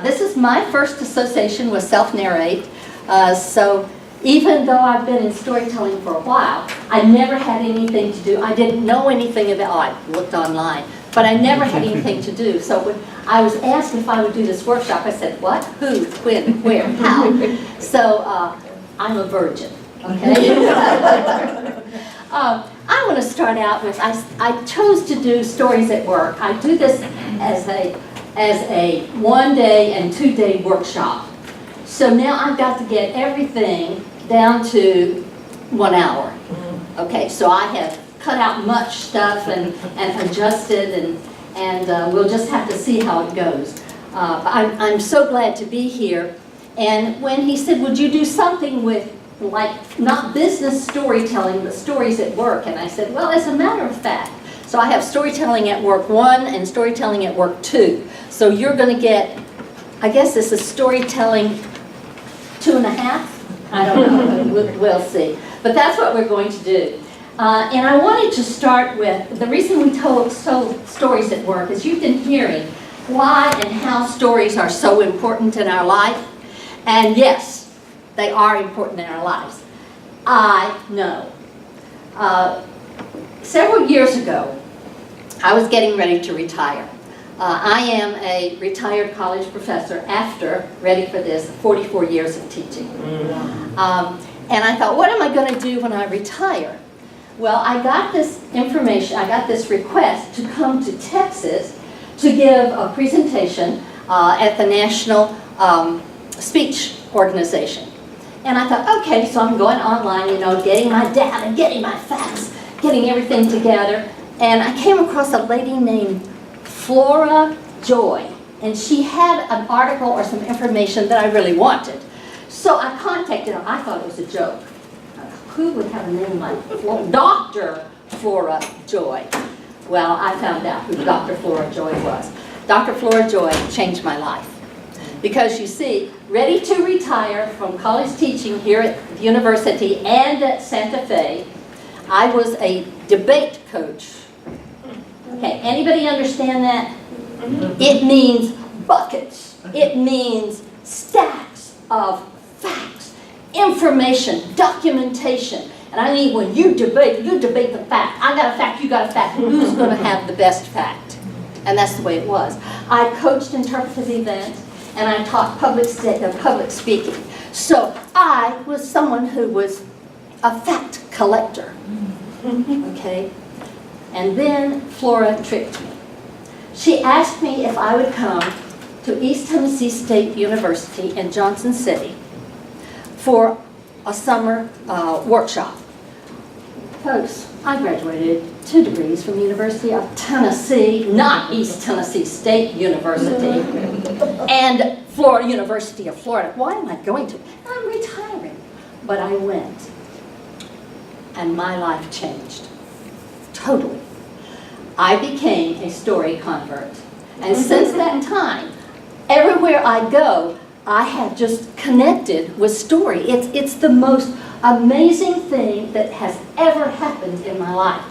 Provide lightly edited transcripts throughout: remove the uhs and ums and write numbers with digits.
This is my first association with self-narrate, so even though I've been in storytelling for a while, I never had anything to do. I didn't know anything about, I looked online, but I never had anything to do. So when I was asked if I would do this workshop, I said, what, who, when, where, how? So I'm a virgin, okay? I want to start out with, I chose to do stories at work. I do this as a 1-day and 2-day workshop. So now I've got to get everything down to 1 hour. Okay, so I have cut out much stuff and adjusted, and we'll just have to see how it goes. I'm so glad to be here. And when he said, would you do something with, like, not business storytelling, but stories at work? And I said, well, as a matter of fact, so I have storytelling at work 1 and storytelling at work 2. So you're going to get, I guess this is storytelling 2.5? I don't know, we'll see. But that's what we're going to do. And I wanted to start with, the reason we told stories at work is you've been hearing why and how stories are so important in our life. And yes, they are important in our lives. I know. Several years ago, I was getting ready to retire. I am a retired college professor after, ready for this, 44 years of teaching. And I thought, what am I going to do when I retire? Well, I got this information, I got this request to come to Texas to give a presentation at the National Speech Organization. And I thought, okay, so I'm going online, you know, getting my data, getting my facts, getting everything together. And I came across a lady named Flora Joy, and she had an article or some information that I really wanted. So I contacted her. I thought it was a joke. Who would have a name like Dr. Flora Joy? Well, I found out who Dr. Flora Joy was. Dr. Flora Joy changed my life. Because you see, ready to retire from college teaching here at the university and at Santa Fe, I was a debate coach. Okay, anybody understand that? It means buckets. It means stacks of facts, information, documentation. And I mean, when you debate the fact. I got a fact, you got a fact. Who's going to have the best fact? And that's the way it was. I coached interpretive events, and I taught public speaking. So I was someone who was a fact collector. Okay? And then Flora tricked me. She asked me if I would come to East Tennessee State University in Johnson City for a summer workshop. Folks, I graduated 2 degrees from the University of Tennessee, not East Tennessee State University, and Florida University of Florida. Why am I going to? I'm retiring. But I went, and my life changed. Totally. I became a story convert. And since that time, everywhere I go, I have just connected with story. It's the most amazing thing that has ever happened in my life.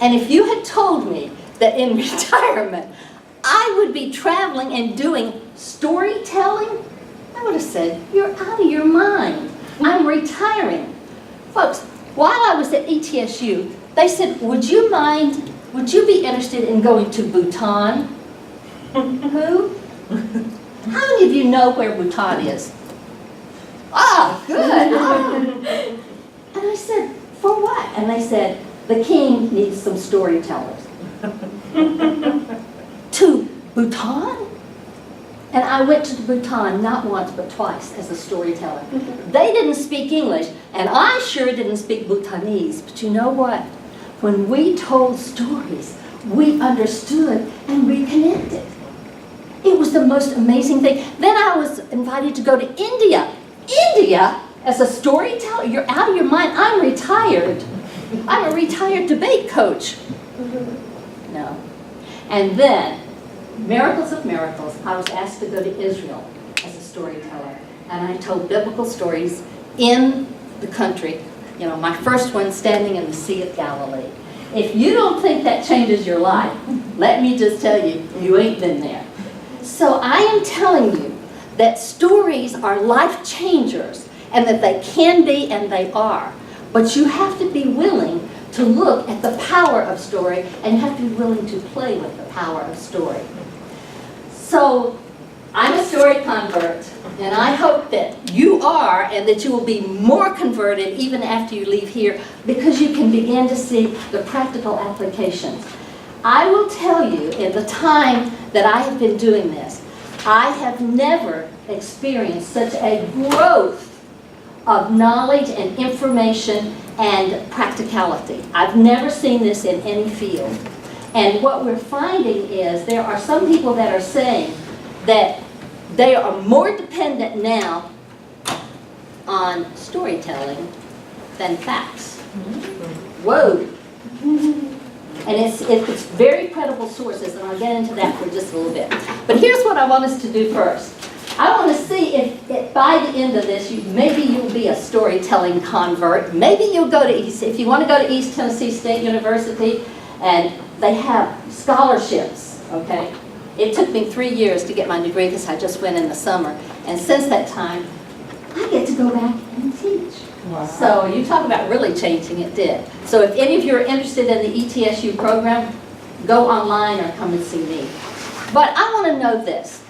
And if you had told me that in retirement, I would be traveling and doing storytelling, I would have said, you're out of your mind. I'm retiring. Folks, while I was at ETSU, they said, would you be interested in going to Bhutan? Who? How many of you know where Bhutan is? Ah, good. Ah. And I said, for what? And they said, the king needs some storytellers. To Bhutan? And I went to Bhutan not once but twice as a storyteller. They didn't speak English, and I sure didn't speak Bhutanese. But you know what? When we told stories, we understood and we connected. It was the most amazing thing. Then I was invited to go to India. India, as a storyteller? You're out of your mind. I'm retired. I'm a retired debate coach. No. And then, miracles of miracles, I was asked to go to Israel as a storyteller. And I told biblical stories in the country. You know, my first one standing in the Sea of Galilee. If you don't think that changes your life, let me just tell you, you ain't been there. So I am telling you that stories are life changers and that they can be and they are. But you have to be willing to look at the power of story, and you have to be willing to play with the power of story. So I'm a story convert, and I hope that you are, and that you will be more converted even after you leave here, because you can begin to see the practical applications. I will tell you, in the time that I have been doing this, I have never experienced such a growth of knowledge and information and practicality. I've never seen this in any field. And what we're finding is there are some people that are saying that they are more dependent now on storytelling than facts. Whoa. And it's very credible sources, and I'll get into that for just a little bit. But here's what I want us to do first. I want to see if by the end of this, maybe you'll be a storytelling convert. Maybe you'll go to East, if you want to go to East Tennessee State University, and they have scholarships, okay? It took me 3 years to get my degree because I just went in the summer. And since that time, I get to go back and teach. Wow. So you talk about really changing, it did. So if any of you are interested in the ETSU program, go online or come and see me. But I want to know this.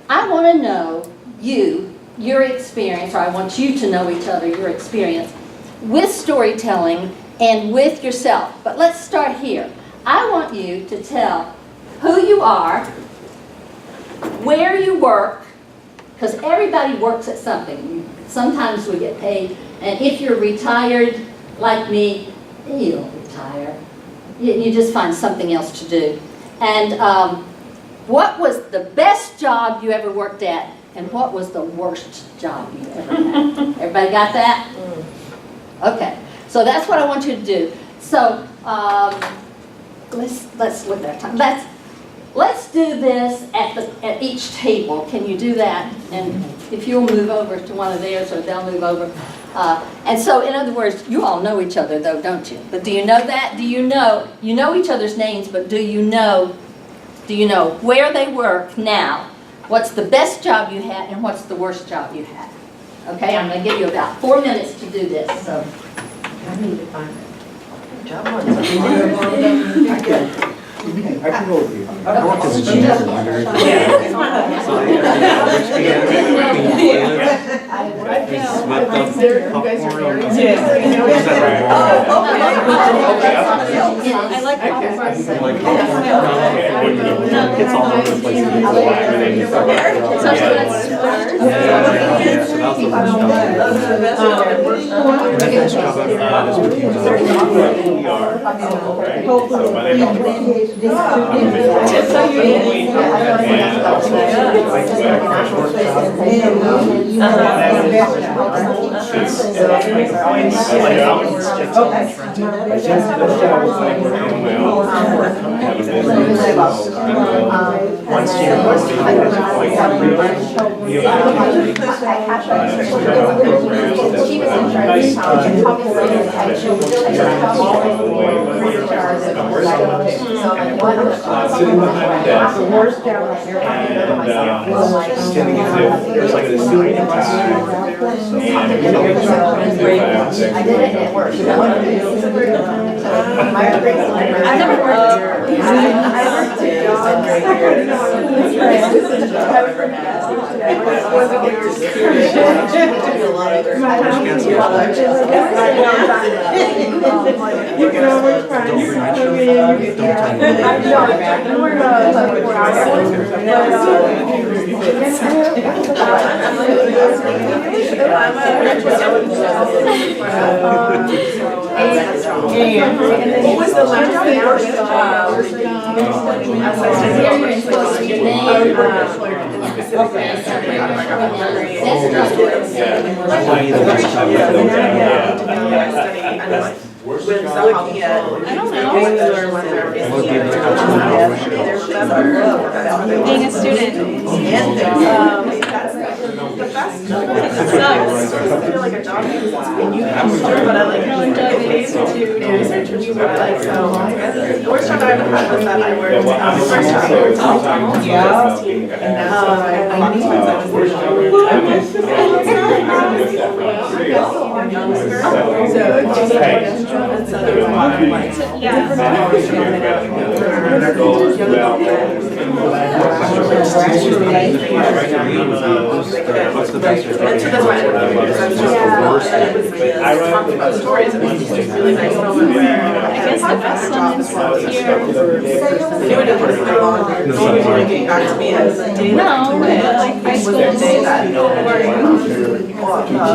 I want to know your experience, or I want you to know each other, your experience with storytelling and with yourself. But let's start here. I want you to tell who you are, where you work, because everybody works at something. Sometimes we get paid, and if you're retired like me, you don't retire. You just find something else to do. And what was the best job you ever worked at, and what was the worst job you ever had? Everybody got that? Okay, so that's what I want you to do. So let's look at our time. Let's do this at each table. Can you do that? And if you'll move over to one of theirs, or they'll move over. And so, in other words, you all know each other, though, don't you? But do you know that? Do you know each other's names? But do you know where they work now? What's the best job you had, and what's the worst job you had? Okay, I'm going to give you about 4 minutes to do this. So I need to find it. Job one. I can go with you. I work as a GNV monitor. I like popcorn. It's all over the place. The best job I've had is with sitting behind the desk and pretending as if there's like a ceiling in classroom and I did it at work. I've never worked there. I worked You can always what was the last thing being a student. Sucks. I feel like a job and you but I like really enjoy to do research and you work like so. The worst job I ever had was that I worked first job I worked What's the best? Stories, it was just really nice moment where I guess the best one is here. getting back to me as a day No, like high school. day that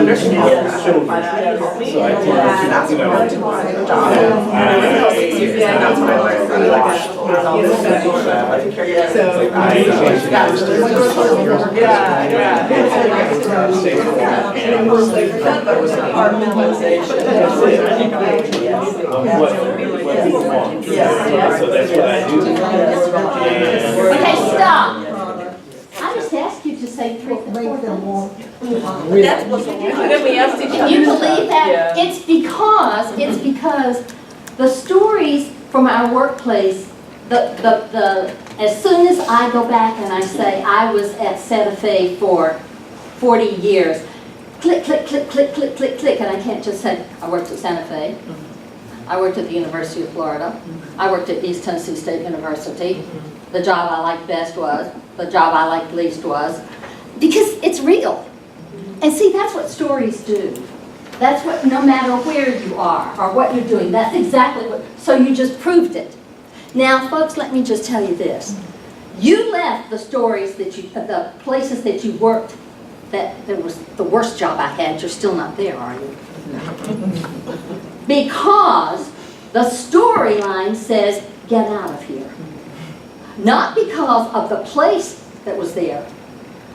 nursing help me and that's what I wanted to do my job. And that's what I learned from like Okay, stop. I just asked you to say 3 4 That's what we asked each Can you believe that? It's because the stories from our workplace, as soon as I go back and I say I was at Santa Fe for 40 years, click, click, click, click, click, click, click, and I can't just say I worked at Santa Fe. I worked at the University of Florida. I worked at East Tennessee State University. The job I liked best was, the job I liked least was, because it's real. And see, that's what stories do. That's what, no matter where you are or what you're doing, that's exactly what, so you just proved it. Now, folks, let me just tell you this. You left the stories that you, the places that you worked, that was the worst job I had, you're still not there, are you? Because the storyline says, get out of here. Not because of the place that was there,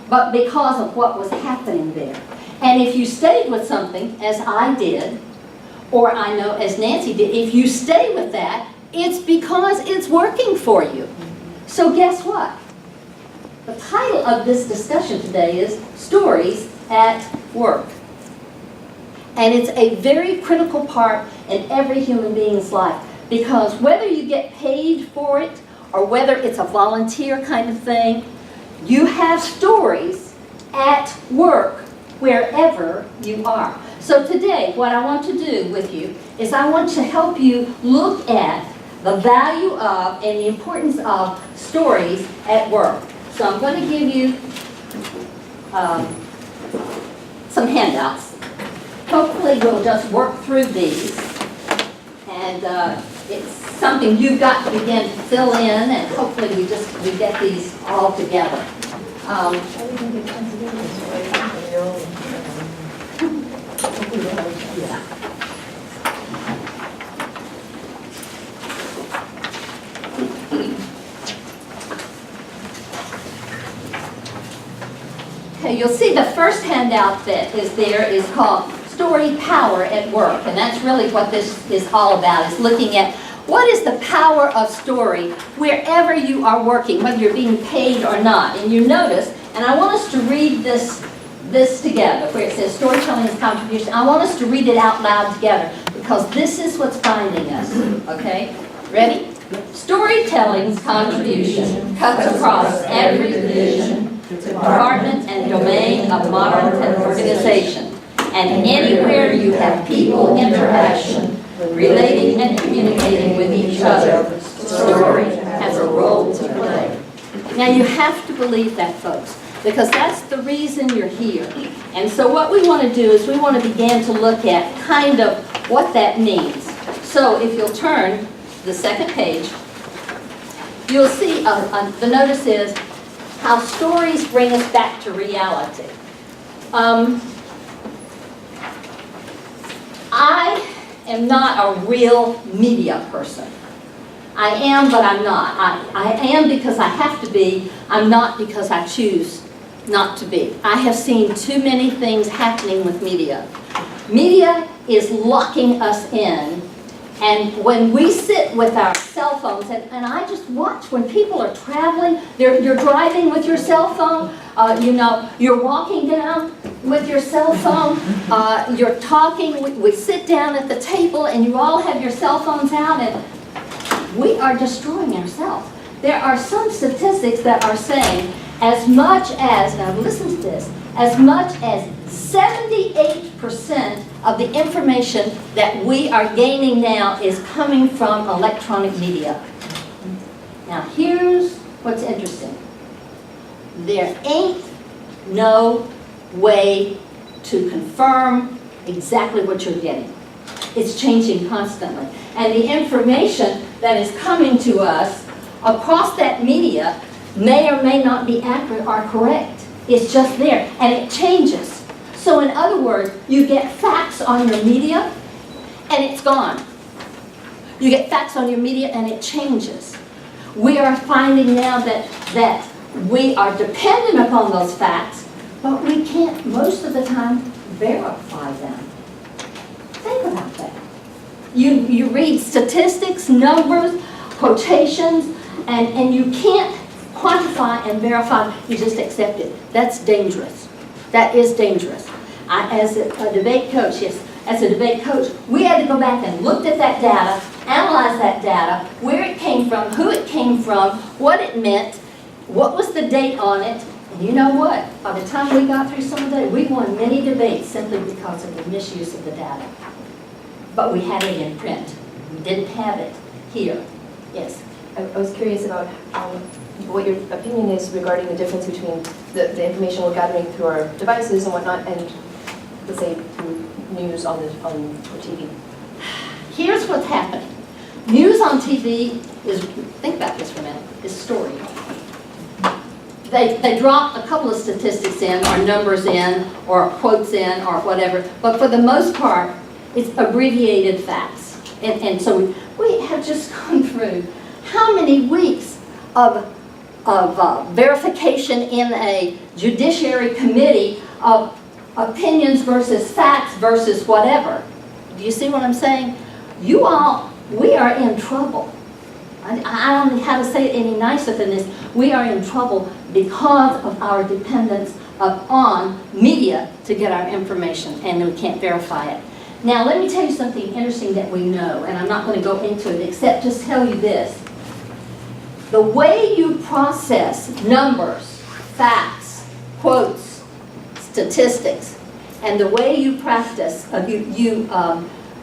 but because of what was happening there. And if you stayed with something, as I did, or I know as Nancy did, if you stay with that, it's because it's working for you. So guess what? The title of this discussion today is Stories at Work. And it's a very critical part in every human being's life, because whether you get paid for it or whether it's a volunteer kind of thing, you have stories at work wherever you are. So today, what I want to do with you is I want to help you look at the value of and the importance of stories at work. So I'm going to give you some handouts. Hopefully we'll just work through these, and it's something you've got to begin to fill in, and hopefully we get these all together. Okay, you'll see the first handout that is there is called Story Power at Work, and that's really what this is all about, is looking at what is the power of story wherever you are working, whether you're being paid or not. And you notice, and I want us to read this together, where it says storytelling is contribution. I want us to read it out loud together, because this is what's binding us, okay? Ready? Storytelling's contribution cuts across every division, department, and domain of modern organization. And anywhere you have people interaction, relating and communicating with each other, story has a role to play. Now you have to believe that, folks, because that's the reason you're here. And so what we want to do is we want to begin to look at kind of what that means. So if you'll turn to the second page, you'll see the notice is how stories bring us back to reality. I am not a real media person. I am, but I'm not. I am because I have to be. I'm not because I choose not to be. I have seen too many things happening with media. Media is locking us in. And when we sit with our cell phones, and I just watch when people are traveling, you're driving with your cell phone, you're walking down with your cell phone, you're talking, we sit down at the table and you all have your cell phones out, and we are destroying ourselves. There are some statistics that are saying as much as, now listen to this, as much as 78% of the information that we are gaining now is coming from electronic media. Now here's what's interesting. There ain't no way to confirm exactly what you're getting. It's changing constantly. And the information that is coming to us across that media may or may not be accurate or correct. It's just there, and it changes. So in other words, you get facts on your media, and it's gone. You get facts on your media, and it changes. We are finding now that we are dependent upon those facts, but we can't, most of the time, verify them. Think about that. You read statistics, numbers, quotations, and you can't quantify and verify, you just accept it. That's dangerous. That is dangerous. As a debate coach, we had to go back and look at that data, analyze that data, where it came from, who it came from, what it meant, what was the date on it. And you know what? By the time we got through some of that, we won many debates simply because of the misuse of the data. But we had it in print. We didn't have it here. Yes? I was curious about what your opinion is regarding the difference between the information we're gathering through our devices and whatnot, and let's say through news on TV. Here's what's happening. News on TV is, think about this for a minute, is story. They drop a couple of statistics in, or numbers in, or quotes in, or whatever, but for the most part, it's abbreviated facts. And so we have just gone through how many weeks of verification in a judiciary committee of opinions versus facts versus whatever. Do you see what I'm saying? You all, we are in trouble. I don't know how to say it any nicer than this. We are in trouble because of our dependence on media to get our information, and we can't verify it. Now, let me tell you something interesting that we know, and I'm not going to go into it except just tell you this. The way you process numbers, facts, quotes, statistics, and the way you practice,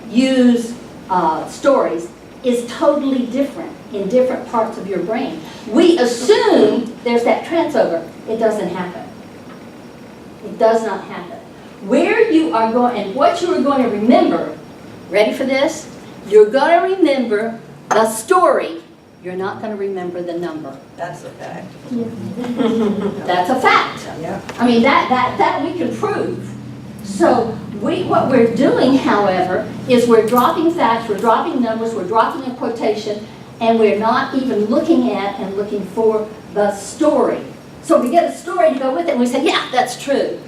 use stories is totally different in different parts of your brain. We assume there's that transfer. It doesn't happen. It does not happen. Where you are going, and what you are going to remember, ready for this? You're going to remember the story. You're not going to remember the number. That's a fact. That's a fact. Yeah. I mean, that we can prove. So what we're doing, however, is we're dropping facts, we're dropping numbers, we're dropping a quotation, and we're not even looking at and looking for the story. So we get a story to go with it, and we say, yeah, that's true.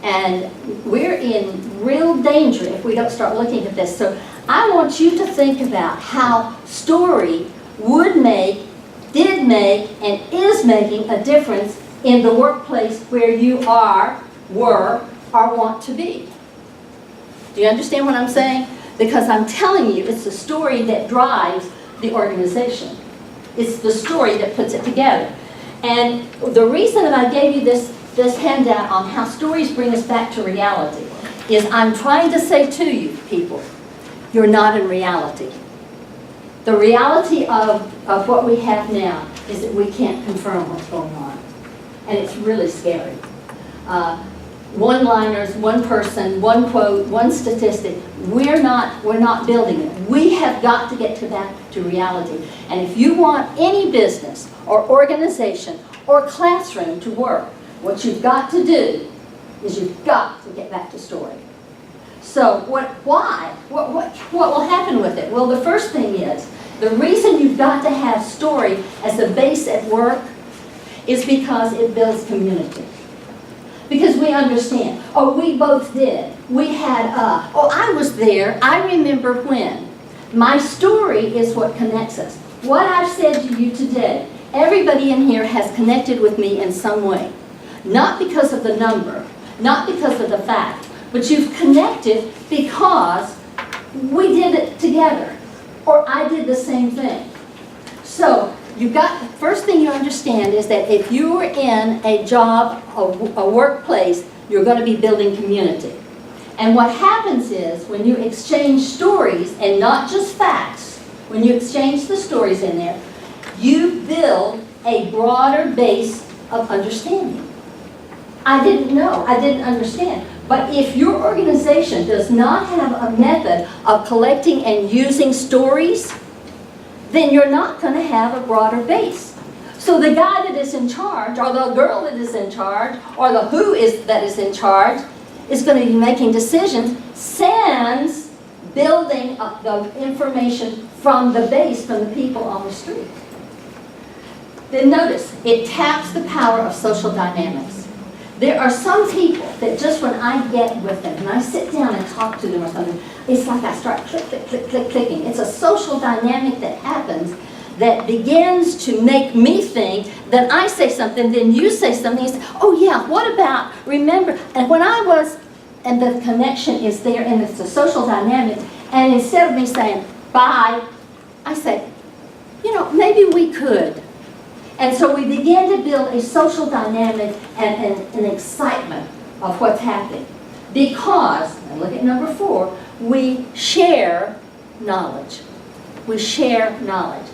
And we're in real danger if we don't start looking at this. So I want you to think about how story would make, did make, and is making a difference in the workplace where you are, were, or want to be. Do you understand what I'm saying? Because I'm telling you, it's the story that drives the organization. It's the story that puts it together. And the reason that I gave you this handout on how stories bring us back to reality is I'm trying to say to you, people, you're not in reality. The reality of what we have now is that we can't confirm what's going on. And it's really scary. One-liners, one person, one quote, one statistic. We're not building it. We have got to get back to reality. And if you want any business or organization or classroom to work, what you've got to do is you've got to get back to story. So why? What will happen with it? Well, the first thing is, the reason you've got to have story as a base at work is because it builds community. Because we understand, oh, we both did. We had, oh, I was there. I remember when. My story is what connects us. What I've said to you today, everybody in here has connected with me in some way. Not because of the number, not because of the fact, but you've connected because we did it together, or I did the same thing. So first thing you understand is that if you are in a job, a workplace, you're going to be building community. And what happens is when you exchange stories and not just facts, when you exchange the stories in there, you build a broader base of understanding. I didn't know, I didn't understand. But if your organization does not have a method of collecting and using stories, then you're not going to have a broader base. So the guy that is in charge, or the girl that is in charge, or the that is in charge, is going to be making decisions sans building up the information from the base, from the people on the street. Then notice, it taps the power of social dynamics. There are some people that just when I get with them, and I sit down and talk to them or something, it's like I start clicking. It's a social dynamic that happens that begins to make me think that I say something, then you say something, you say, oh yeah, what about, remember, and when I was, and the connection is there, and it's a social dynamic, and instead of me saying, bye, I say, you know, maybe we could. And so we began to build a social dynamic and an excitement of what's happening. Because, and look at number 4, we share knowledge. We share knowledge.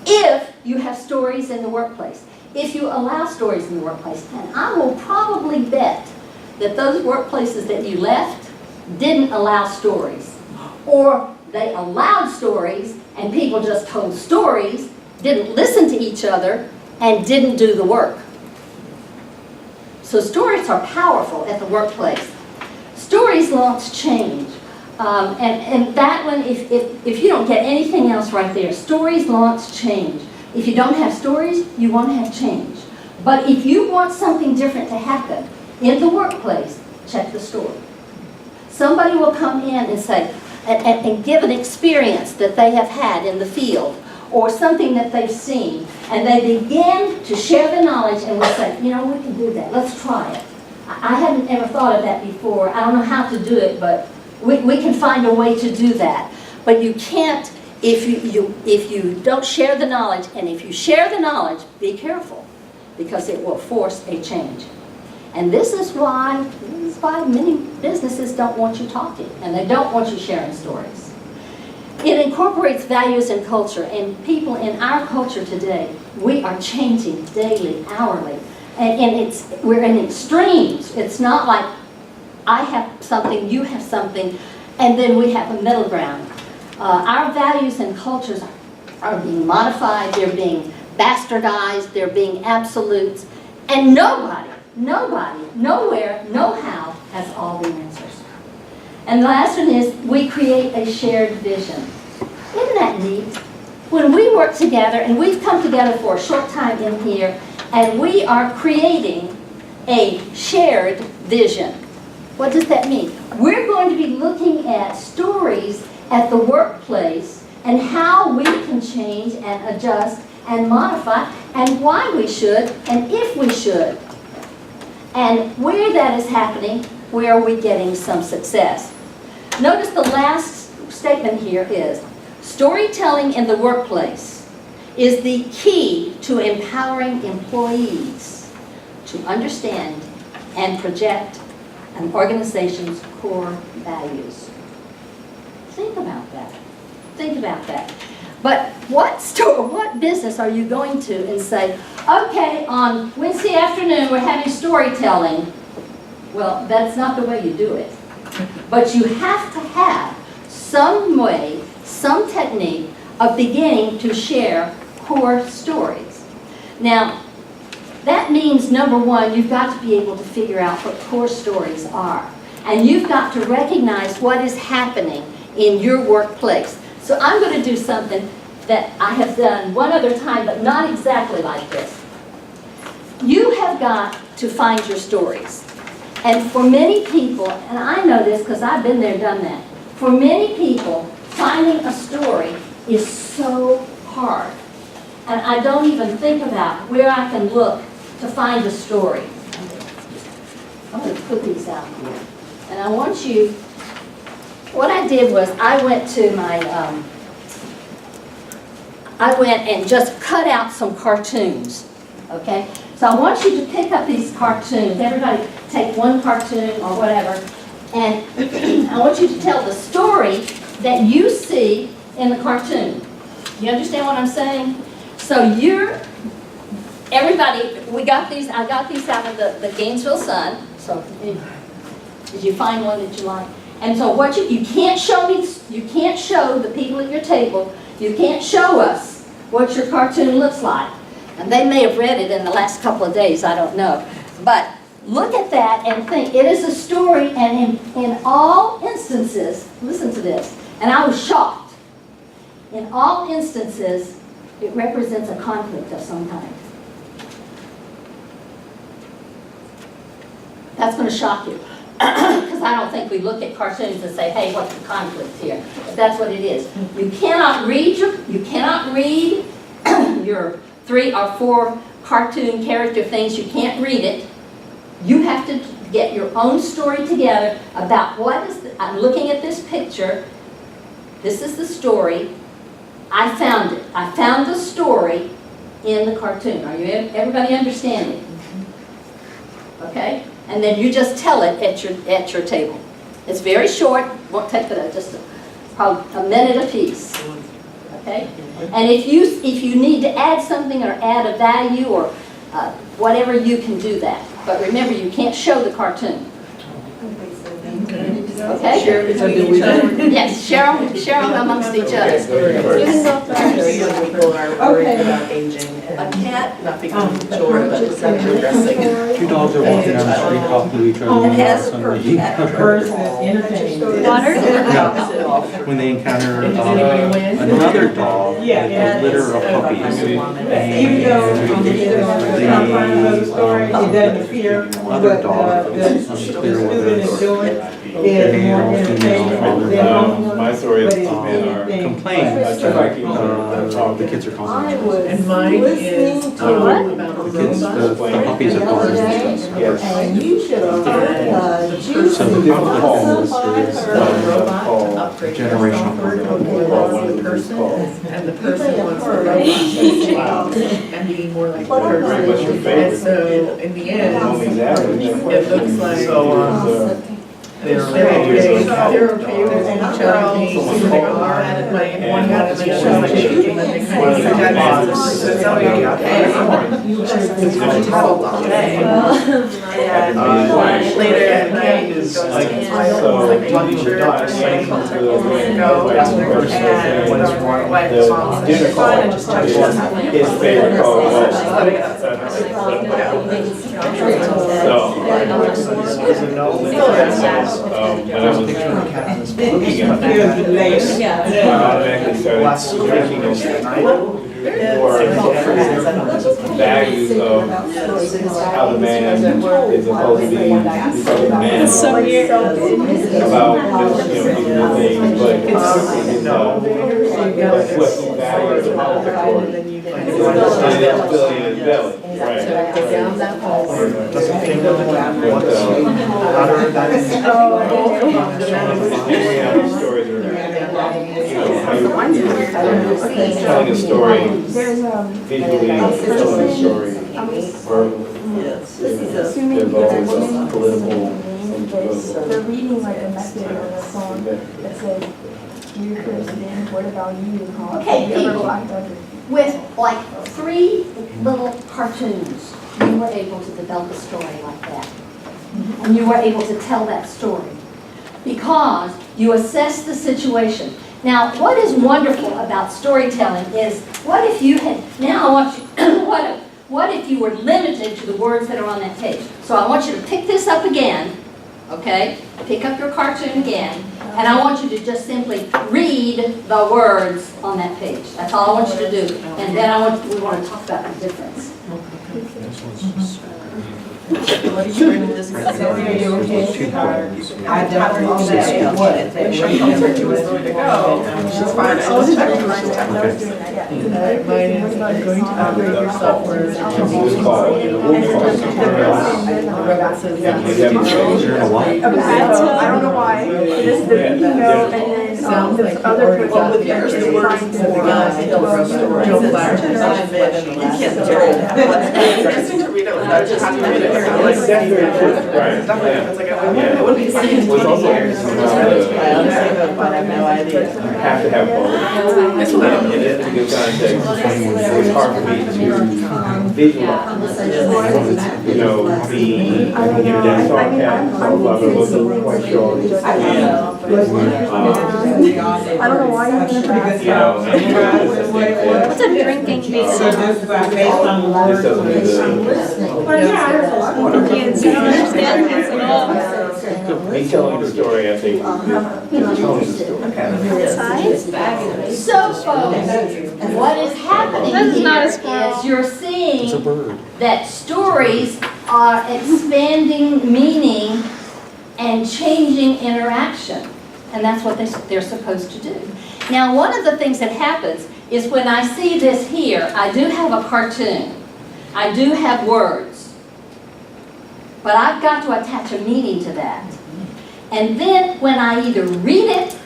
If you have stories in the workplace, if you allow stories in the workplace, and I will probably bet that those workplaces that you left didn't allow stories. Or they allowed stories and people just told stories, didn't listen to each other, and didn't do the work. So stories are powerful at the workplace. Stories launch change. And that one, if you don't get anything else right there, stories launch change. If you don't have stories, you won't have change. But if you want something different to happen in the workplace, check the story. Somebody will come in and say, and give an experience that they have had in the field, or something that they've seen, and they begin to share the knowledge and will say, you know, we can do that, let's try it. I hadn't ever thought of that before, I don't know how to do it, but we can find a way to do that. But you can't, if you don't share the knowledge, and if you share the knowledge, be careful, because it will force a change. And this is why many businesses don't want you talking, and they don't want you sharing stories. It incorporates values and culture, and people in our culture today, we are changing daily, hourly, and we're in extremes. It's not like I have something, you have something, and then we have a middle ground. Our values and cultures are being modified, they're being bastardized, they're being absolutes, and nobody, nowhere, no how has all the answers. And the last one is, we create a shared vision. Isn't that neat? When we work together, and we've come together for a short time in here, and we are creating a shared vision. What does that mean? We're going to be looking at stories at the workplace and how we can change and adjust and modify, and why we should, and if we should. And where that is happening, where are we getting some success? Notice the last statement here is, storytelling in the workplace is the key to empowering employees to understand and project an organization's core values. Think about that. Think about that. But what business are you going to and say, okay, on Wednesday afternoon we're having storytelling. Well, that's not the way you do it. But you have to have some way, some technique of beginning to share core stories. Now, that means, number one, you've got to be able to figure out what core stories are. And you've got to recognize what is happening in your workplace. So I'm going to do something that I have done one other time, but not exactly like this. You have got to find your stories. And for many people, and I know this because I've been there, done that, for many people, finding a story is so hard. And I don't even think about where I can look to find a story. I'm going to put these out here. And I want you, what I did was I went to my, I went and just cut out some cartoons, okay? So I want you to pick up these cartoons. Everybody take one cartoon or whatever, and I want you to tell the story that you see in the cartoon. You understand what I'm saying? So everybody, I got these out of the Gainesville Sun. So did you find one that you like? And so what you can't show me, you can't show the people at your table, you can't show us what your cartoon looks like. And they may have read it in the last couple of days, I don't know. But look at that and think, it is a story, and in all instances, listen to this, and I was shocked. In all instances, it represents a conflict of some kind. That's going to shock you. Because I don't think we look at cartoons and say, hey, what's the conflict here? But that's what it is. You cannot read your 3 or 4 cartoon character things. You can't read it. You have to get your own story together about I'm looking at this picture. This is the story. I found it. I found the story in the cartoon. Are you everybody understanding? Okay? And then you just tell it at your table. It's very short. Won't take but probably a minute apiece. Okay? And if you need to add something or add a value or whatever, you can do that. But remember, you can't show the cartoon. Okay? Share between each other. Yes, share them amongst each other. You can go first. People are worried about aging and not becoming mature, but just not progressing. 2 dogs are walking down the street talking to each other. It has a Person Water? when they encounter Does anybody win? another dog with a litter of puppies. Even though the confines of the story, it doesn't appear what the student is doing is more entertaining than My story but is it's men are Complain. The kids are calling. And mine is What? about a The kids, the robot. puppies are calling. Yes. and you should have heard So the difference is robot to upgrade their generational software to more like the person, and the person wants the robot to change and be more like the What's your person. favorite? And so in the end, Only that. it looks like They're they're okay with each other being who they are, and my one had to make sure like shaking and they kind of later at night, is goes like, in, so, like making sure everybody go after and the dinner call and just touch is one. his favorite call. When I was looking at this, I automatically started thinking of more values of how the man is supposed to be becoming a man. So weird. About just, these new things, but consistently know what he values about the court. And it's filling his belly, right? Go down that hall. Telling a story visually, telling a story verbally. There's always a political. They're reading like a message or a song that says, "Dear President, what about you?" Okay, people. With like 3 little cartoons, you were able to develop a story like that. And you were able to tell that story because you assess the situation. Now, what is wonderful about storytelling is, what if you had, now I want you, what if you were limited to the words that are on that page? So I want you to pick this up again, okay? Pick up your cartoon again, and I want you to just simply read the words on that page. That's all I want you to do. And then we want to talk about the difference. What are you bringing this? I don't understand what they She's fine. I was checking my stuff. Mine is, I'm going to upgrade your software. It was called, the wolf call. Robot says, Is there a what? I don't know why. This is the email, and then sounds like the other word is person out with there. yours, The the word words is for the guy, Joe Clark, and I've met him the last Listening to read it without just having to read it. That's very true, right, It's like, yeah. it wouldn't be funny. Well, it's also I honestly have no idea. you have to have both. It's a little- And to give context, it's hard for me to visualize, you know, that sarcasm, I wasn't quite sure. I don't know why you have to You know, What's a drinking game? So this is based on the this doesn't words. do But yeah, there's a lot of kids that don't understand this at all. me telling the story, I think, is telling the story. So folks, what is happening This is not a here squirrel. is you're seeing that stories are expanding meaning and changing interaction. And that's what they're supposed to do. Now, one of the things that happens is when I see this here, I do have a cartoon. I do have words. But I've got to attach a meaning to that. And then when I either read it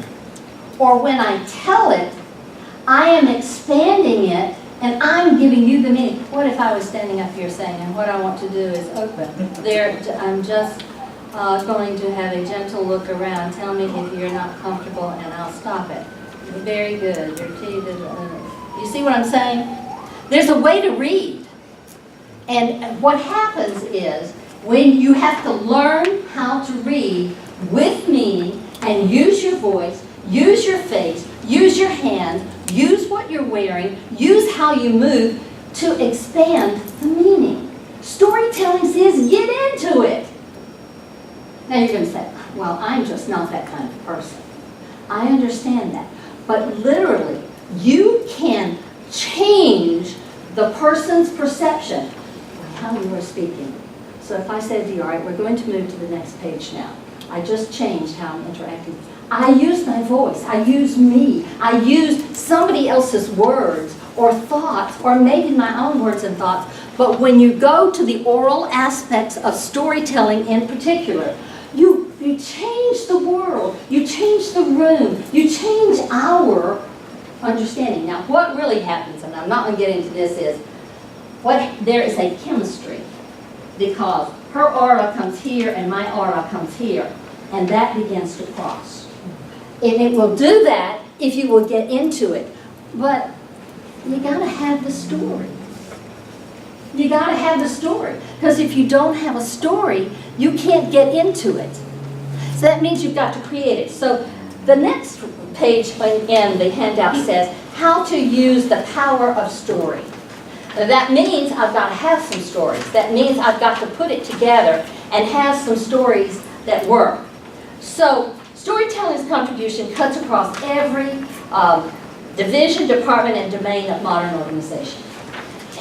or when I tell it, I am expanding it and I'm giving you the meaning. What if I was standing up here saying, and what I want to do is open. I'm just going to have a gentle look around. Tell me if you're not comfortable and I'll stop it. Very good. Your teeth is, you see what I'm saying? There's a way to read. And what happens is when you have to learn how to read with meaning and use your voice, use your face, use your hands, use what you're wearing, use how you move to expand the meaning. Storytelling says get into it. Now you're going to say, well, I'm just not that kind of person. I understand that. But literally, you can change the person's perception by how you are speaking. So if I say to you, all right, we're going to move to the next page now. I just changed how I'm interacting. I use my voice. I use me. I use somebody else's words or thoughts, or maybe my own words and thoughts. But when you go to the oral aspects of storytelling in particular, you change the world, you change the room, you change our understanding. Now, what really happens, and I'm not going to get into this, is there is a chemistry, because her aura comes here and my aura comes here, and that begins to cross. And it will do that if you will get into it. But you got to have the story. You got to have the story. Because if you don't have a story, you can't get into it. So that means you've got to create it. So the next page in the handout says how to use the power of story. That means I've got to have some stories. That means I've got to put it together and have some stories that work. So storytelling's contribution cuts across every division, department, and domain of modern organization.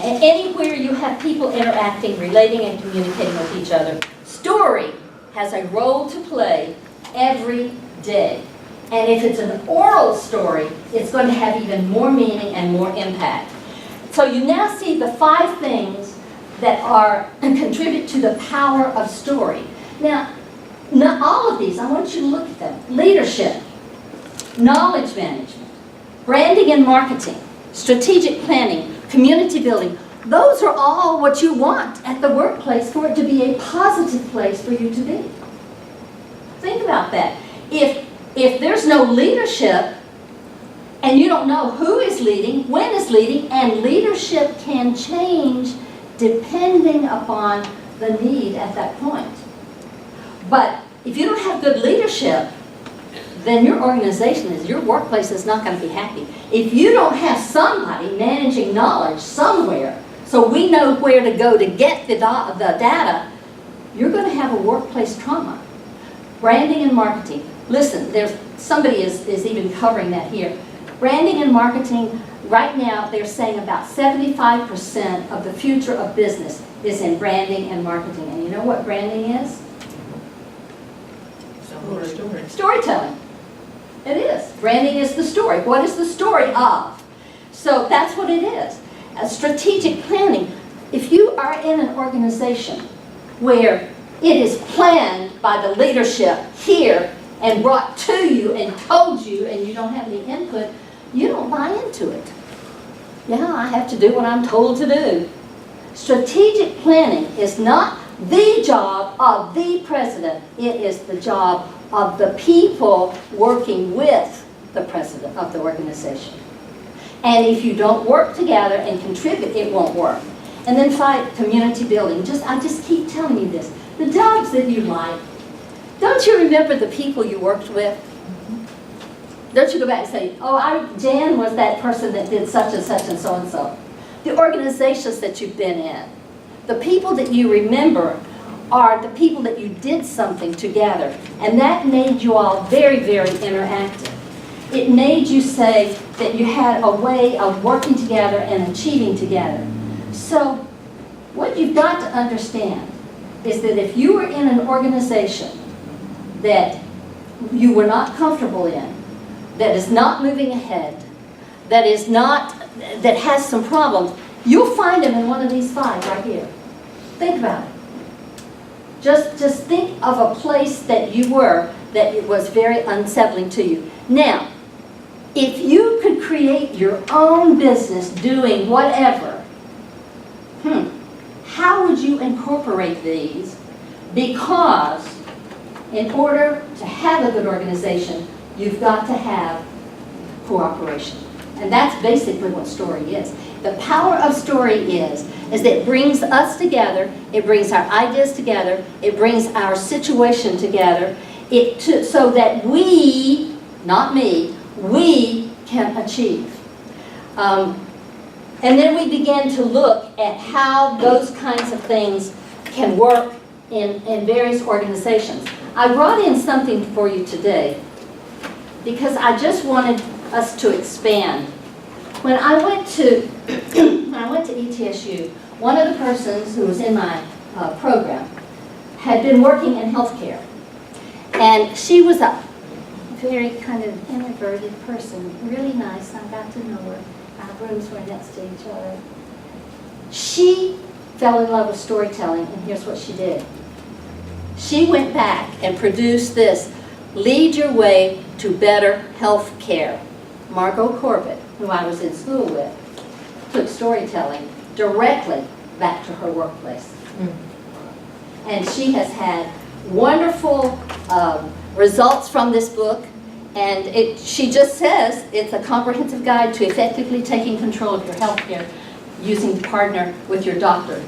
And anywhere you have people interacting, relating, and communicating with each other, story has a role to play every day. And if it's an oral story, it's going to have even more meaning and more impact. So you now see the 5 things that contribute to the power of story. Now, not all of these, I want you to look at them. Leadership, knowledge management, branding and marketing, strategic planning, community building. Those are all what you want at the workplace for it to be a positive place for you to be. Think about that. If there's no leadership, and you don't know who is leading, when is leading, and leadership can change depending upon the need at that point. But if you don't have good leadership, then your organization, your workplace is not going to be happy. If you don't have somebody managing knowledge somewhere, so we know where to go to get the data, you're going to have a workplace trauma. Branding and marketing. Listen, somebody is even covering that here. Branding and marketing, right now they're saying about 75% of the future of business is in branding and marketing. And you know what branding is? Storytelling. It is. Branding is the story. What is the story of? So that's what it is. Strategic planning. If you are in an organization where it is planned by the leadership here, and brought to you and told you and you don't have any input, you don't buy into it. Yeah, I have to do what I'm told to do. Strategic planning is not the job of the president. It is the job of the people working with the president of the organization. And if you don't work together and contribute, it won't work. And then 5, community building. I just keep telling you this. The jobs that you like, don't you remember the people you worked with? Don't you go back and say, oh, Jan was that person that did such and such and so and so. The organizations that you've been in, the people that you remember are the people that you did something together. And that made you all very, very interactive. It made you say that you had a way of working together and achieving together. So what you've got to understand is that if you were in an organization that you were not comfortable in, that is not moving ahead, that has some problems, you'll find them in one of these 5 right here. Think about it. Just think of a place that you were that it was very unsettling to you. Now, if you could create your own business doing whatever, how would you incorporate these? Because in order to have a good organization, you've got to have cooperation. And that's basically what story is. The power of story is that it brings us together, it brings our ideas together, it brings our situation together, so that we, not me, we can achieve. And then we begin to look at how those kinds of things can work in various organizations. I brought in something for you today because I just wanted us to expand. When I went to ETSU, one of the persons who was in my program had been working in healthcare. And she was a very kind of introverted person, really nice. I got to know her. Our rooms were next to each other. She fell in love with storytelling, and here's what she did. She went back and produced this, Lead Your Way to Better Health Care. Margot Corbett, who I was in school with, took storytelling directly back to her workplace. And she has had wonderful results from this book. And she just says it's a comprehensive guide to effectively taking control of your health care using partner with your doctor.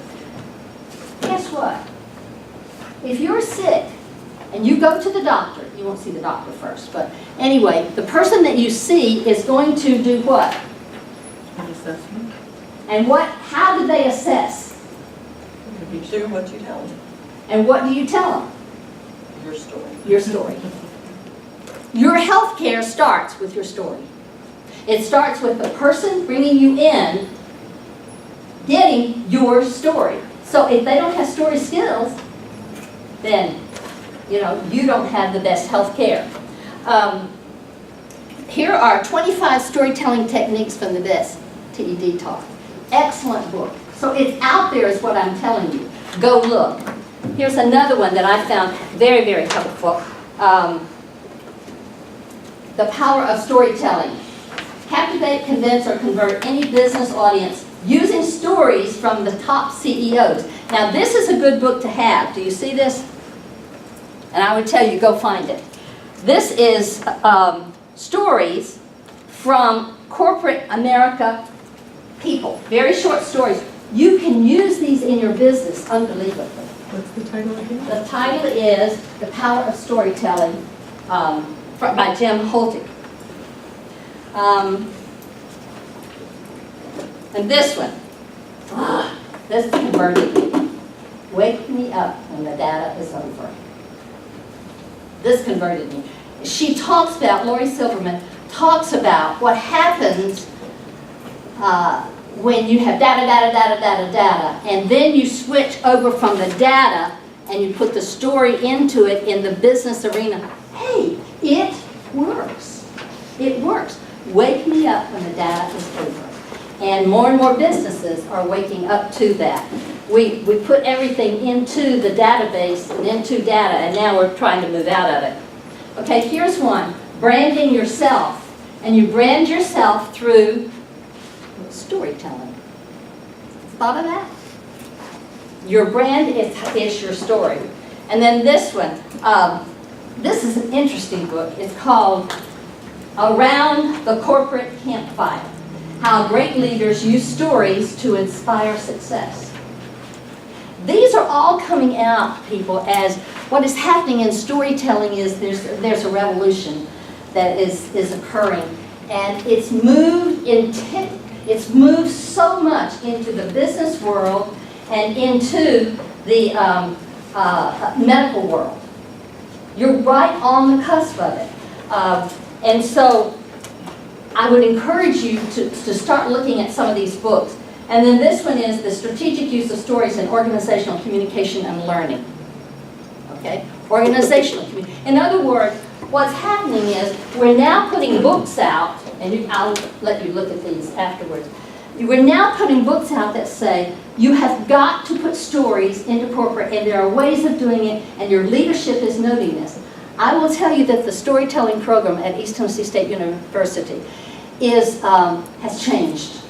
Guess what? If you're sick and you go to the doctor, you won't see the doctor first, but anyway, the person that you see is going to do what? An assessment. And how do they assess? To be sure what you tell them. And what do you tell them? Your story. Your story. Your health care starts with your story. It starts with the person bringing you in getting your story. So if they don't have story skills, then you don't have the best health care. Here are 25 storytelling techniques from the best TED talk. Excellent book. So it's out there is what I'm telling you. Go look. Here's another one that I found very, very helpful. The Power of Storytelling. Captivate, convince, or convert any business audience using stories from the top CEOs. Now this is a good book to have. Do you see this? And I would tell you, go find it. This is stories from corporate America people. Very short stories. You can use these in your business unbelievably. What's the title again? The title is The Power of Storytelling by Jim Holtig. And this one, this converted me. Wake me up when the data is over. This converted me. She talks about, Lori Silverman talks about what happens when you have data, and then you switch over from the data and you put the story into it in the business arena. Hey, it works. It works. Wake me up when the data is over. And more businesses are waking up to that. We put everything into the database and into data, and now we're trying to move out of it. Okay, here's one, branding yourself. And you brand yourself through storytelling. Thought of that? Your brand is your story. And then this one, this is an interesting book. It's called Around the Corporate Campfire, How Great Leaders Use Stories to Inspire Success. These are all coming out, people, as what is happening in storytelling is there's a revolution that is occurring. And it's moved so much into the business world and into the medical world. You're right on the cusp of it. And so I would encourage you to start looking at some of these books. And then this one is The Strategic Use of Stories in Organizational Communication and Learning. Okay? Organizational communication. In other words, what's happening is we're now putting books out, and I'll let you look at these afterwards. We're now putting books out that say you have got to put stories into corporate, and there are ways of doing it, and your leadership is noting this. I will tell you that the storytelling program at East Tennessee State University has changed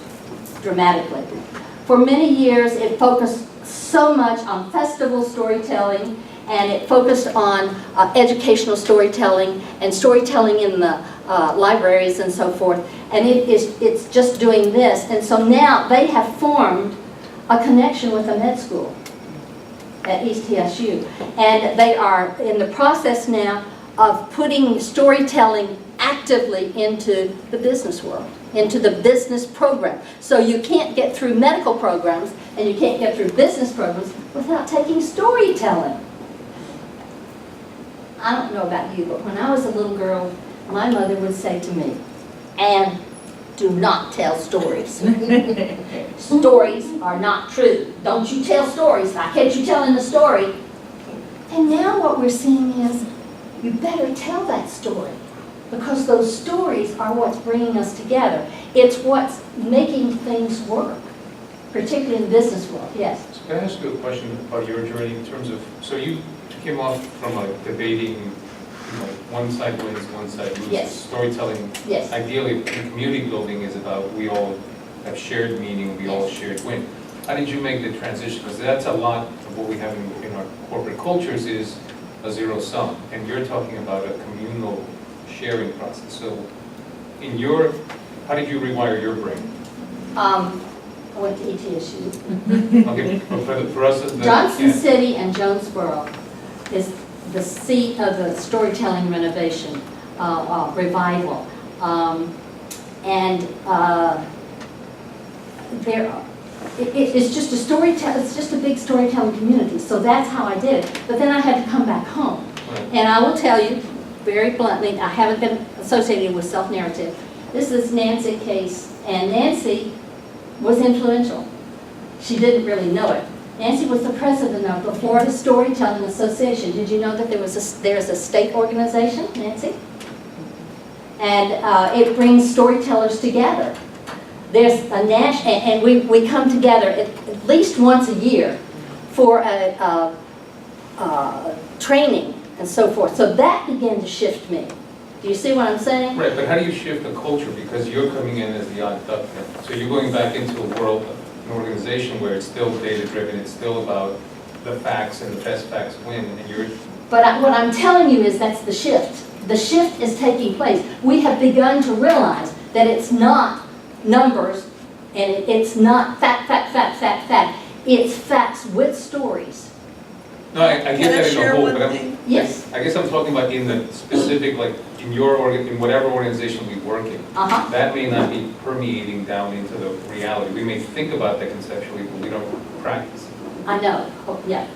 dramatically. For many years, it focused so much on festival storytelling, and it focused on educational storytelling and storytelling in the libraries and so forth. And it's just doing this. And so now they have formed a connection with the med school at East TSU. And they are in the process now of putting storytelling actively into the business world, into the business program. So you can't get through medical programs and you can't get through business programs without taking storytelling. I don't know about you, but when I was a little girl, my mother would say to me, "Ann, do not tell stories. Stories are not true. Don't you tell stories. I catch you telling a story." And now what we're seeing is, you better tell that story, because those stories are what's bringing us together. It's what's making things work, particularly in the business world. Yes? So can I ask you a question about your journey in terms of, so you came off from debating, one side wins, one side loses. Yes. Storytelling, Yes. ideally, in community building is about we all have shared meaning, we all shared win. How did you make the transition? Because that's a lot of what we have in our corporate cultures is a zero sum, and you're talking about a communal sharing process. So, how did you rewire your brain? I went to ETSU. Okay, for us, Johnson City and Jonesboro is the seat of the storytelling renovation revival, it's just a storytelling. It's just a big storytelling community. So that's how I did it. But then I had to come back home, and I will tell you very bluntly, I haven't been associated with self-narrative. This is Nancy Case, and Nancy was influential. She didn't really know it. Nancy was the president of the Florida Storytelling Association. Did you know that there's a state organization, Nancy? And it brings storytellers together. There's a national, and we come together at least once a year for a training and so forth. So that began to shift me. Do you see what I'm saying? Right, but how do you shift the culture? Because you're coming in as the odd duck now. So you're going back into a world, an organization where it's still data-driven, it's still about the facts, and the best facts win, and you're... But what I'm telling you is that's the shift. The shift is taking place. We have begun to realize that it's not numbers, and it's not fact. It's facts with stories. No, I get that in the whole, but Yes. I guess I'm talking about in the specific, like in in whatever organization we work in. That may not be permeating down into the reality. We may think about that conceptually, but we don't practice. I know. Oh, yeah.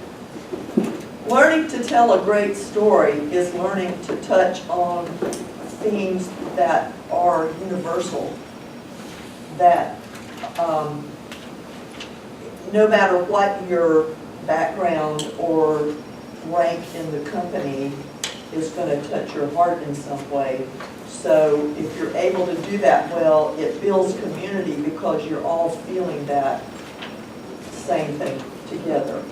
Learning to tell a great story is learning to touch on themes that are universal, that no matter what your background or rank in the company is going to touch your heart in some way. So if you're able to do that well, it builds community because you're all feeling that same thing together.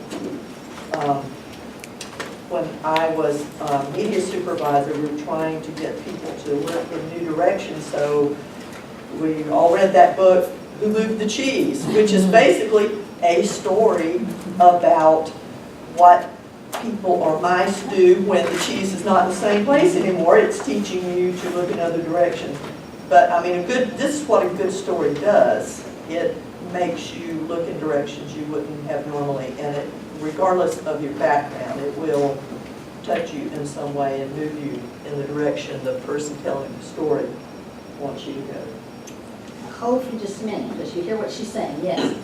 when I was media supervisor, we were trying to get people to look in new directions. So we all read that book, Who Moved the Cheese, which is basically a story about what people or mice do when the cheese is not in the same place anymore. It's teaching you to look in other directions. But I mean, this is what a good story does. It makes you look in directions you wouldn't have normally, and it, regardless of your background, it will touch you in some way and move you in the direction the person telling the story wants you to go. Hold for just a minute, because you hear what she's saying, yes.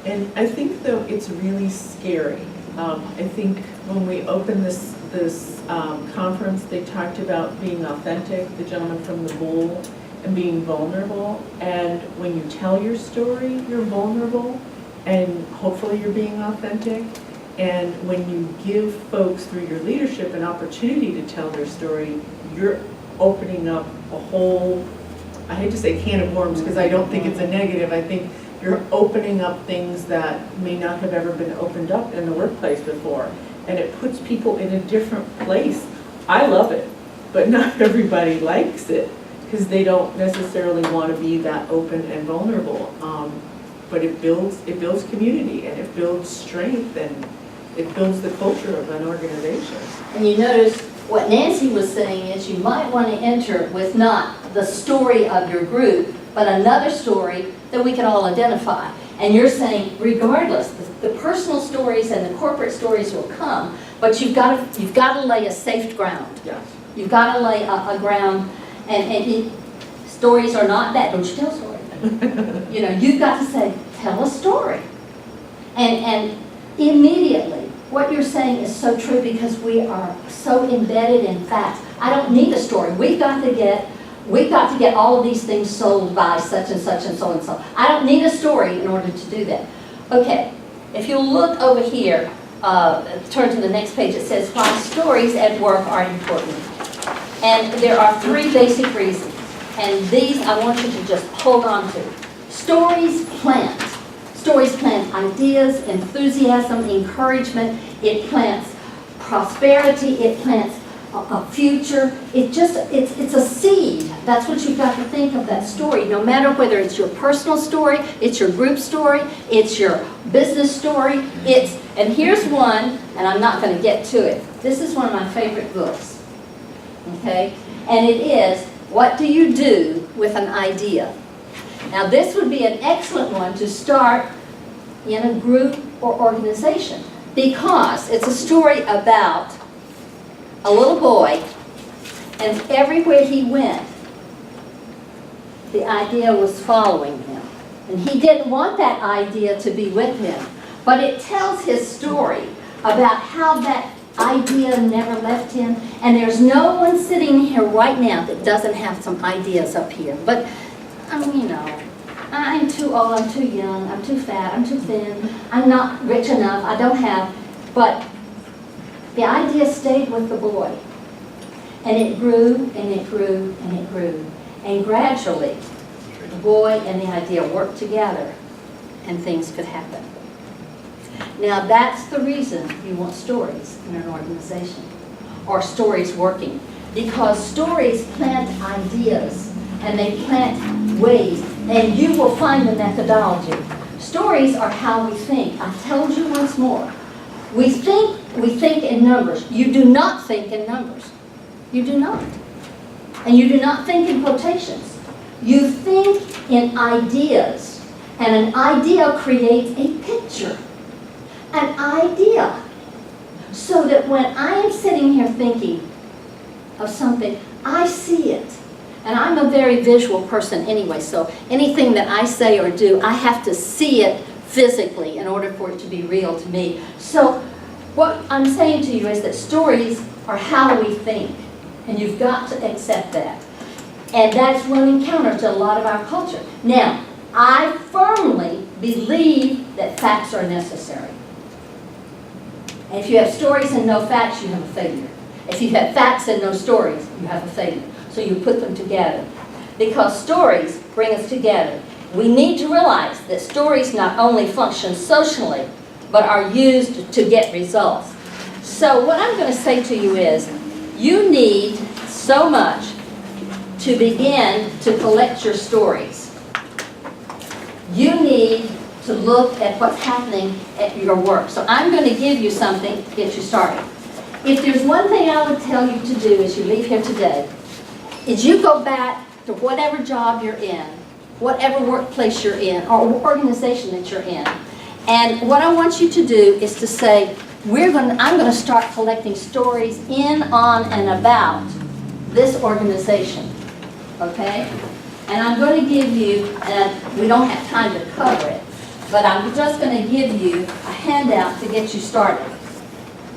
And I think, though, it's really scary. I think when we opened this conference, they talked about being authentic, the gentleman from the Bull, and being vulnerable. And when you tell your story, you're vulnerable, and hopefully you're being authentic. And when you give folks, through your leadership, an opportunity to tell their story, you're opening up a whole, I hate to say can of worms, because I don't think it's a negative. I think you're opening up things that may not have ever been opened up in the workplace before. And it puts people in a different place. I love it, but not everybody likes it, because they don't necessarily want to be that open and vulnerable. But it builds community, and it builds strength, and it builds the culture of an organization. And you notice what Nancy was saying is you might want to enter with not the story of your group, but another story that we can all identify. And you're saying, regardless, the personal stories and the corporate stories will come, but you've got to lay a safe ground. Yes. You've got to lay a ground, and stories are not that. Don't you tell a story. You know, you've got to say, tell a story. And immediately, what you're saying is so true, because we are so embedded in facts. I don't need a story. We've got to get all of these things sold by such and such and so and so. I don't need a story in order to do that. Okay, if you look over here, turn to the next page, it says why stories at work are important. And there are three basic reasons. And these I want you to just hold on to. Stories plant. Stories plant ideas, enthusiasm, encouragement. It plants prosperity. It plants a future. It's a seed. That's what you've got to think of that story. No matter whether it's your personal story, it's your group story, it's your business story. And here's one, and I'm not going to get to it. This is one of my favorite books. Okay? And it is, What Do You Do with an Idea? Now this would be an excellent one to start in a group or organization, because it's a story about a little boy, and everywhere he went, the idea was following him. And he didn't want that idea to be with him, but it tells his story about how that idea never left him. And there's no one sitting here right now that doesn't have some ideas up here. But, you know, I'm too old, I'm too young, I'm too fat, I'm too thin, I'm not rich enough, I don't have. But the idea stayed with the boy. And it grew, and it grew, and it grew. And gradually, the boy and the idea worked together, and things could happen. Now that's the reason you want stories in an organization, or stories working. Because stories plant ideas, and they plant ways, and you will find the methodology. Stories are how we think. I told you once more. We think in numbers. You do not think in numbers. You do not. And you do not think in quotations. You think in ideas. And an idea creates a picture. An idea. So that when I am sitting here thinking of something, I see it. And I'm a very visual person anyway, so anything that I say or do, I have to see it physically in order for it to be real to me. So what I'm saying to you is that stories are how we think, and you've got to accept that. And that's running counter to a lot of our culture. Now, I firmly believe that facts are necessary. And if you have stories and no facts, you have a failure. If you have facts and no stories, you have a failure. So you put them together. Because stories bring us together. We need to realize that stories not only function socially, but are used to get results. So what I'm going to say to you is, you need so much to begin to collect your stories. You need to look at what's happening at your work. So I'm going to give you something to get you started. If there's one thing I would tell you to do as you leave here today, is you go back to whatever job you're in, whatever workplace you're in, or organization that you're in. And what I want you to do is to say, I'm going to start collecting stories in, on, and about this organization. Okay? And I'm going to give you, and we don't have time to cover it, but I'm just going to give you a handout to get you started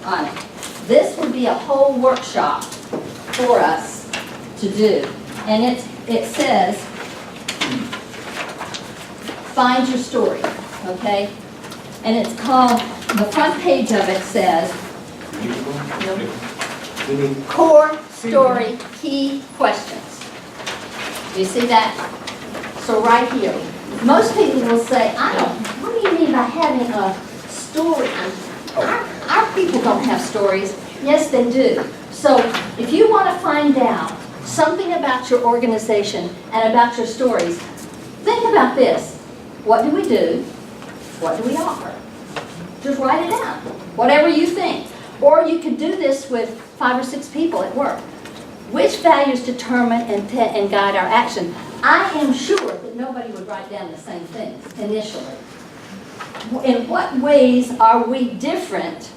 on it. This would be a whole workshop for us to do. And it says, find your story, okay? And it's called, the front page of it says, core story key questions. Do you see that? So right here, most people will say, what do you mean by having a story? Our people don't have stories. Yes, they do. So if you want to find out something about your organization and about your stories, think about this. What do we do? What do we offer? Just write it down, whatever you think. Or you could do this with 5 or 6 people at work. Which values determine and guide our action? I am sure that nobody would write down the same things initially. In what ways are we different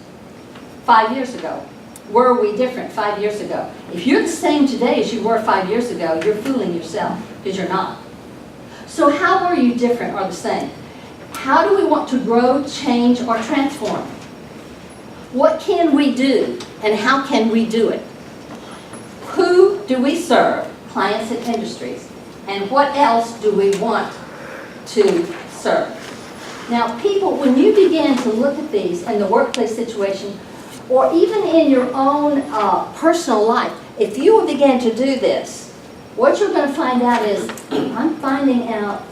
5 years ago? Were we different 5 years ago? If you're the same today as you were 5 years ago, you're fooling yourself, because you're not. So how were you different or the same? How do we want to grow, change, or transform? What can we do, and how can we do it? Who do we serve? Clients and industries. And what else do we want to serve? Now, people, when you begin to look at these in the workplace situation, or even in your own personal life, if you will begin to do this, what you're going to find out is, I'm finding out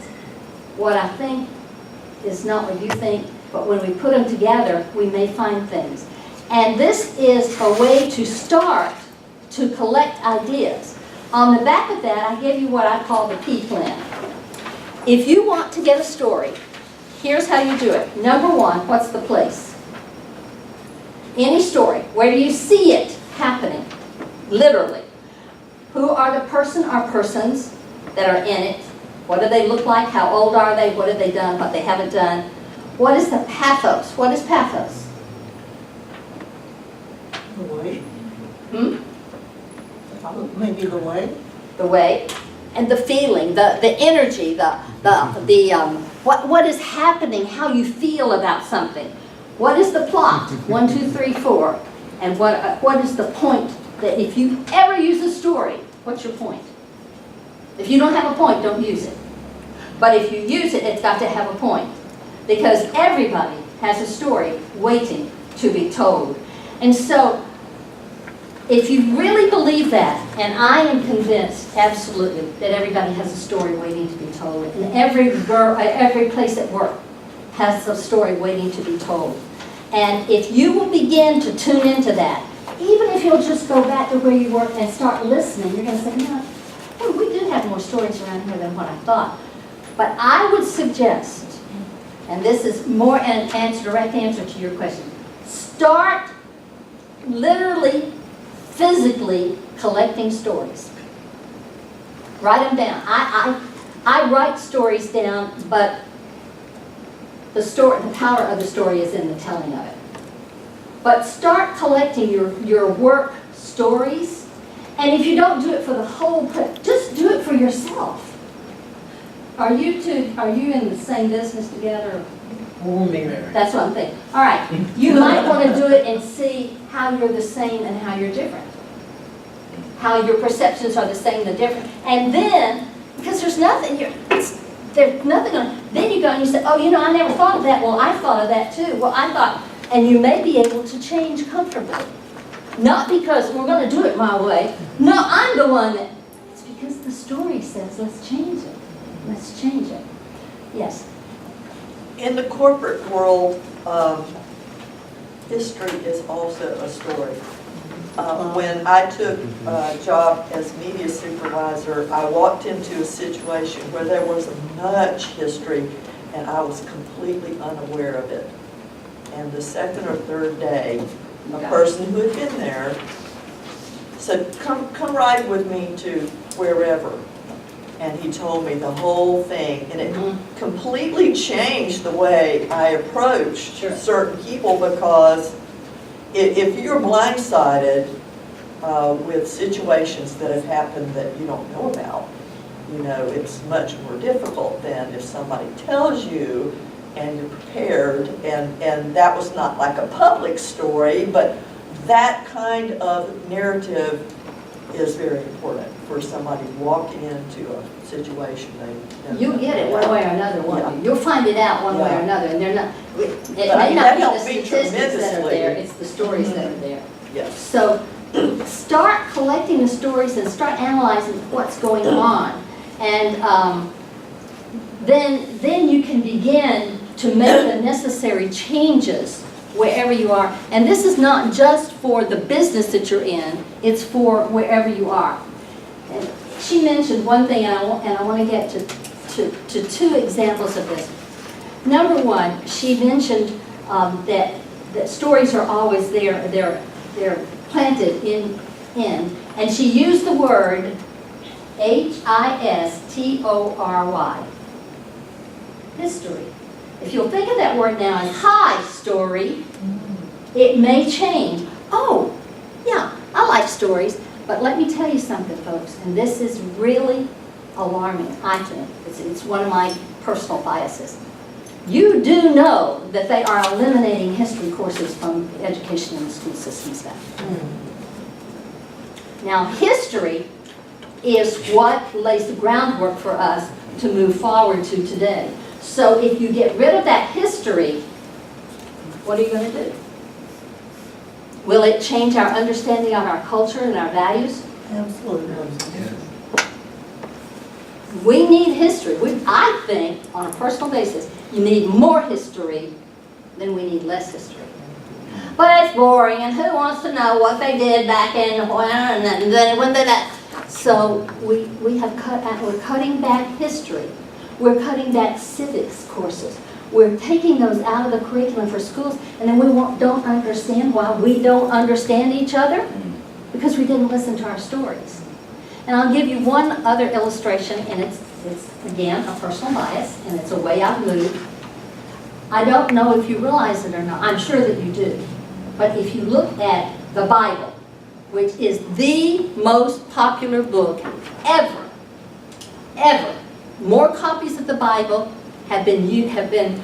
what I think is not what you think, but when we put them together, we may find things. And this is a way to start to collect ideas. On the back of that, I gave you what I call the P plan. If you want to get a story, here's how you do it. Number one, what's the place? Any story. Where do you see it happening? Literally. Who are the person or persons that are in it? What do they look like? How old are they? What have they done? What they haven't done? What is the pathos? What is pathos? The way. Maybe the way. The way. And the feeling, the energy, what is happening, how you feel about something. What is the plot? 1, 2, 3, 4. And what is the point that if you ever use a story, what's your point? If you don't have a point, don't use it. But if you use it, it's got to have a point. Because everybody has a story waiting to be told. And so, if you really believe that, and I am convinced, absolutely, that everybody has a story waiting to be told, and every place at work has a story waiting to be told. And if you will begin to tune into that, even if you'll just go back to where you work and start listening, you're going to say, we do have more stories around here than what I thought. But I would suggest, and this is more an direct answer to your question, start literally, physically collecting stories. Write them down. I write stories down, but the power of the story is in the telling of it. But start collecting your work stories, and if you don't do it for the whole, just do it for yourself. Are you in the same business together? That's what I'm thinking. All right, you might want to do it and see how you're the same and how you're different. How your perceptions are the same and different. And then, because there's nothing, then you go and you say, I never thought of that. Well, I thought of that too. Well, I thought, and you may be able to change comfortably. Not because we're going to do it my way. No, I'm the one that, it's because the story says, let's change it. Let's change it. Yes. In the corporate world, history is also a story. When I took a job as media supervisor, I walked into a situation where there was much history and I was completely unaware of it. And the second or third day, a person who had been there said, come ride with me to wherever. And he told me the whole thing, and it completely changed the way I approached certain people, because if you're blindsided with situations that have happened that you don't know about, you know, it's much more difficult than if somebody tells you and you're prepared, and that was not like a public story, but that kind of narrative is very important for somebody walking into a situation they You get it one way or another, won't you? You'll find it out one way or another, and they're not, it may not be the statistics that are there, it's the stories that are there. Yes. So start collecting the stories and start analyzing what's going on. And then you can begin to make the necessary changes wherever you are. And this is not just for the business that you're in, it's for wherever you are. And she mentioned one thing, and I want to get to two examples of this. Number one, she mentioned that stories are always there, they're planted in, and she used the word History. History. If you'll think of that word now as hi story, it may change. Oh, yeah, I like stories, but let me tell you something, folks, and this is really alarming, I think. It's one of my personal biases. You do know that they are eliminating history courses from education and school systems now. Now, history is what lays the groundwork for us to move forward to today. So if you get rid of that history, what are you going to do? Will it change our understanding of our culture and our values? Absolutely. We need history. I think, on a personal basis, you need more history than we need less history. But it's boring, and who wants to know what they did back in when, and then when they that. So we're cutting back history. We're cutting back civics courses. We're taking those out of the curriculum for schools, and then we don't understand why we don't understand each other, because we didn't listen to our stories. And I'll give you one other illustration, and it's again, a personal bias, and it's a way I've moved. I don't know if you realize it or not. I'm sure that you do. But if you look at the Bible, which is the most popular book ever, more copies of the Bible have been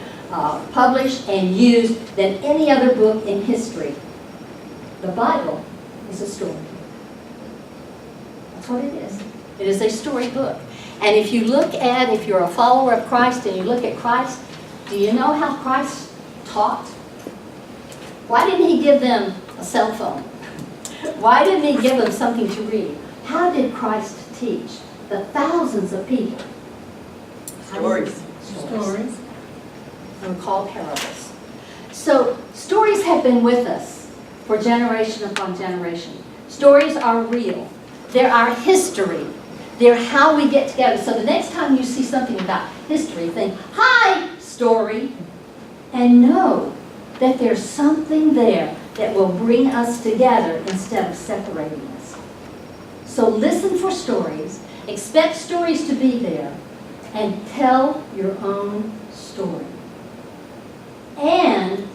published and used than any other book in history. The Bible is a story. That's what it is. It is a story book. And if you look at, if you're a follower of Christ and you look at Christ, do you know how Christ taught? Why didn't he give them a cell phone? Why didn't he give them something to read? How did Christ teach the thousands of people? Stories. Stories. They're called parables. So stories have been with us for generation upon generation. Stories are real. They're our history. They're how we get together. So the next time you see something about history, think, hi, story, and know that there's something there that will bring us together instead of separating us. So listen for stories, expect stories to be there, and tell your own story. And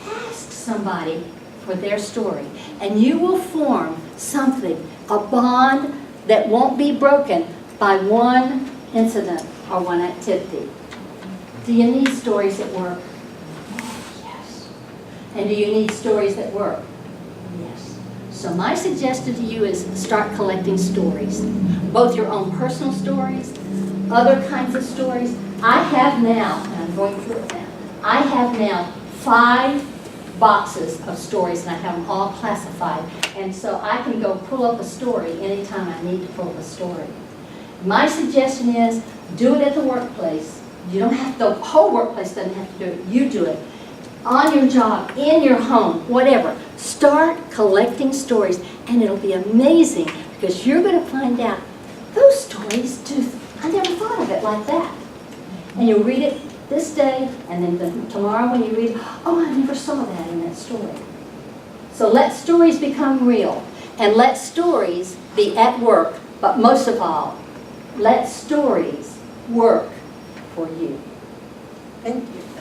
ask somebody for their story, and you will form something, a bond that won't be broken by one incident or one activity. Do you need stories at work? Yes. And do you need stories at work? Yes. So my suggestion to you is start collecting stories, both your own personal stories, other kinds of stories. I have now, and I'm going through it now, I have now 5 boxes of stories, and I have them all classified. And so I can go pull up a story anytime I need to pull up a story. My suggestion is do it at the workplace. You don't have, the whole workplace doesn't have to do it. You do it. on your job, in your home, whatever. Start collecting stories, and it'll be amazing because you're going to find out those stories I never thought of it like that. And you'll read it this day, and then tomorrow when you read, oh, I never saw that in that story. So let stories become real, and let stories be at work, but most of all, let stories work for you. Thank you.